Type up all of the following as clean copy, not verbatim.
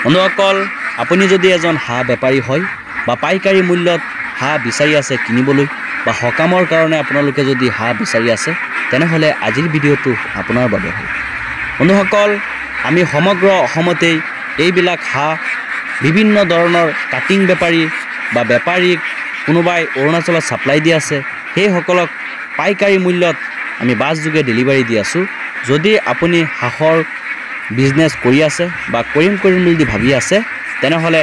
বন্ধুসকল আপুনি যদি এজন হাঁহ বেপাৰী হয় বা পাইকাৰী মূল্যত হাঁহ বিচাৰি আছে কিনিবলৈ বা সকামৰ কাৰণে আপোনালোকে যদি হাঁহ বিচাৰি আছে তেনেহ'লে আজিৰ ভিডিঅ'টো আপোনাৰ বাবে হয়। বন্ধুসকল আমি সমগ্ৰ অসমতেই এইবিলাক হাঁহ বিভিন্ন ধৰণৰ কাটিং বেপাৰী বা বেপাৰীক কোনোবাই অৰুণাচলত ছাপ্লাই দি আছে সেইসকলক পাইকাৰী মূল্যত আমি বাছ যোগে ডেলিভাৰী দি আছোঁ। যদি আপুনি হাঁহৰ বিজনেছ কৰি আছে বা কৰিম বুলি ভাবি আছে তেনেহ'লে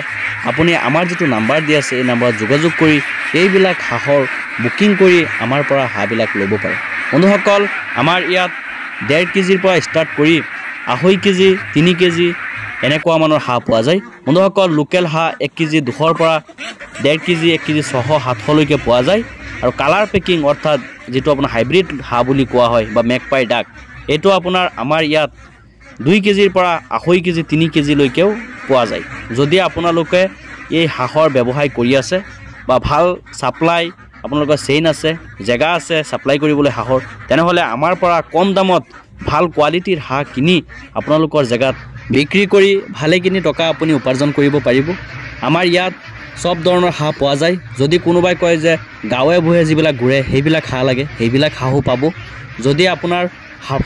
আপুনি আমাৰ যিটো নাম্বাৰ দি আছে এই নাম্বাৰত যোগাযোগ কৰি এইবিলাক হাঁহৰ বুকিং কৰি আমাৰ পৰা হাঁহবিলাক ল'ব পাৰে। বন্ধুসকল আমাৰ ইয়াত 1.5 কেজিৰ পৰা ষ্টাৰ্ট কৰি 2.5 কেজি 3 কেজি এনেকুৱা মানৰ হাঁহ পোৱা যায়। বন্ধুসকল লোকেল হাঁহ 1 কেজি 200ৰ পৰা 1.5 কেজি 1 কেজি 600-700লৈকে পোৱা যায়। আৰু কালাৰ পেকিং অৰ্থাৎ যেটো আপোনাৰ হাইব্ৰিড হাঁহ বুলি কোৱা হয় বা মেকপাই ডাক এইটো আপোনাৰ আমাৰ ইয়াত 2 কেজিৰ পৰা 2.5 কেজি 3 কেজিলৈকেও পোৱা যায়। যদি আপোনালোকে এই হাঁহৰ ব্যৱসায় কৰি আছে বা ভাল সাপ্লাই আপোনালোকৰ চেইন আছে জেগা আছে সাপ্লাই কৰিবলৈ হাঁহৰ তেনেহ'লে আমাৰ পৰা কম দামত ভাল কোৱালিটিৰ হাঁহ কিনি আপোনালোকৰ জেগাত বিক্ৰী কৰি ভালেখিনি টকা আপুনি উপাৰ্জন কৰিব পাৰিব। আমাৰ ইয়াত সব ধৰণৰ হাঁহ পোৱা যায়। যদি কোনোবাই কয় যে গাঁৱে ভূঞে যিবিলাক ঘূৰে সেইবিলাক হাঁহ লাগে সেইবিলাক হাঁহো পাব। যদি আপোনাৰ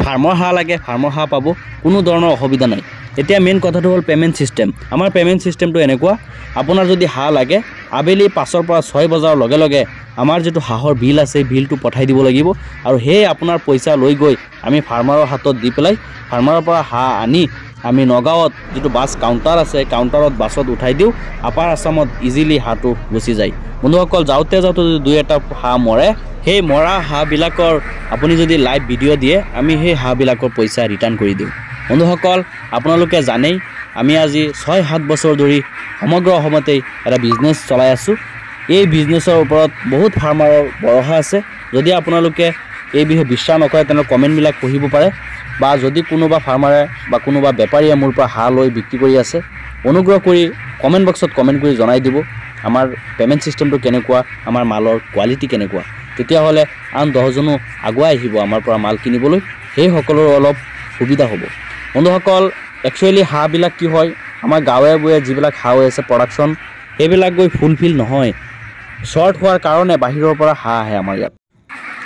ফাৰ্মৰ হাঁহ লাগে ফাৰ্মৰ হাঁহ পাব, কোনো ধৰণৰ অসুবিধা নাই। এতিয়া মেইন কথাটো হ'ল পেমেণ্ট চিষ্টেম। আমাৰ পেমেণ্ট চিষ্টেমটো এনেকুৱা, আপোনাৰ যদি হাঁহ লাগে আবেলি 5ৰ পৰা 6 বজাৰ লগে লগে আমাৰ যিটো হাঁহৰ বিল আছে বিলটো পঠাই দিব লাগিব আৰু সেই আপোনাৰ পইচা লৈ গৈ আমি ফাৰ্মাৰৰ হাতত দি পেলাই ফাৰ্মাৰৰ পৰা হাঁহ আনি আমি নগাঁৱত যিটো বাছ কাউণ্টাৰ আছে কাউণ্টাৰত বাছত উঠাই দিওঁ। আপাৰ আছামত ইজিলি হাঁহটো গুচি যায়। বন্ধুসকল যাওঁতে যদি 2-এটা হাঁহ মৰে সেই মৰা হাঁহবিলাকৰ আপুনি যদি লাইভ ভিডিঅ' দিয়ে আমি সেই হাঁহবিলাকৰ পইচা ৰিটাৰ্ণ কৰি দিওঁ। বন্ধুসকল আপোনালোকে জানেই আমি আজি 6-7 বছৰ ধৰি সমগ্ৰ অসমতেই এটা বিজনেছ চলাই আছোঁ। এই বিজনেছৰ ওপৰত বহুত ফাৰ্মাৰৰ ভৰসা আছে। যদি আপোনালোকে এই বিষয়ে বিশ্বাস নকৰে তেনেহ'লে কমেণ্টবিলাক পঢ়িব পাৰে বা যদি কোনোবা ফাৰ্মাৰে বা কোনোবা বেপাৰীয়ে মোৰ পৰা হাঁহ লৈ বিক্ৰী কৰি আছে অনুগ্ৰহ কৰি কমেণ্ট বক্সত কমেণ্ট কৰি জনাই দিব আমাৰ পেমেণ্ট চিষ্টেমটো কেনেকুৱা, আমাৰ মালৰ কোৱালিটি কেনেকুৱা। তেতিয়াহ'লে আন 10জনো আগুৱাই আহিব আমাৰ পৰা মাল কিনিবলৈ, সেইসকলৰ অলপ সুবিধা হ'ব। বন্ধুসকল একচুৱেলি হাঁহবিলাক কি হয় আমাৰ গাঁৱে ভূঞে যিবিলাক হাঁহ হৈ আছে প্ৰডাকশ্যন সেইবিলাক গৈ ফুলফিল নহয়, শ্বৰ্ট হোৱাৰ কাৰণে বাহিৰৰ পৰা হাঁহ আহে আমাৰ ইয়াত।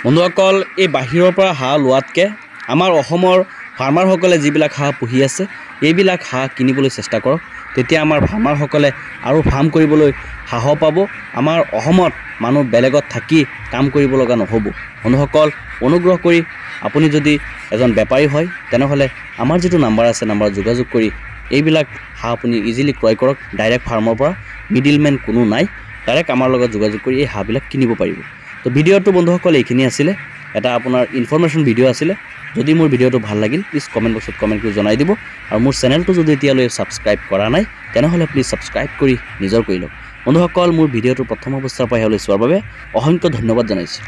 বন্ধুসকল এই বাহিৰৰ পৰা হাঁহ লোৱাতকৈ আমাৰ অসমৰ ফাৰ্মাৰসকলে যিবিলাক হাঁহ পুহি আছে এইবিলাক হাঁহ কিনিবলৈ চেষ্টা কৰক। তেতিয়া আমাৰ ফাৰ্মাৰসকলে আৰু ফাৰ্ম কৰিবলৈ সাহস পাব। আমাৰ অসমত মানুহ বেলেগত থাকি কাম কৰিব লগা নহ'ব। বন্ধুসকল অনুগ্ৰহ কৰি আপুনি যদি এজন বেপাৰী হয় তেনেহ'লে আমাৰ যিটো নাম্বাৰ আছে নাম্বাৰত যোগাযোগ কৰি এইবিলাক হাঁহ আপুনি ইজিলি ক্ৰয় কৰক। ডাইৰেক্ট ফাৰ্মৰ পৰা মিডিলমেন কোনো নাই, ডাইৰেক্ট আমাৰ লগত যোগাযোগ কৰি এই হাঁহবিলাক কিনিব পাৰিব। তো ভিডিঅ'টো বন্ধুসকল এইখিনি আছিলে, এটা আপোনাৰ ইনফৰমেশ্যন ভিডিঅ' আছিলে। যদি মোৰ ভিডিঅ'টো ভাল লাগিল প্লিজ কমেণ্ট বক্সত কমেণ্ট কৰি জনাই দিব আৰু মোৰ চেনেলটো যদি এতিয়ালৈ ছাবস্ক্ৰাইব কৰা নাই তেনেহ'লে প্লিজ ছাবস্ক্ৰাইব কৰি নিজৰ কৰি লওক। বন্ধুসকল মোৰ ভিডিঅ'টো প্ৰথম অৱস্থাৰ পৰা শেষলৈ চোৱাৰ বাবে অসংখ্য ধন্যবাদ জনাইছোঁ।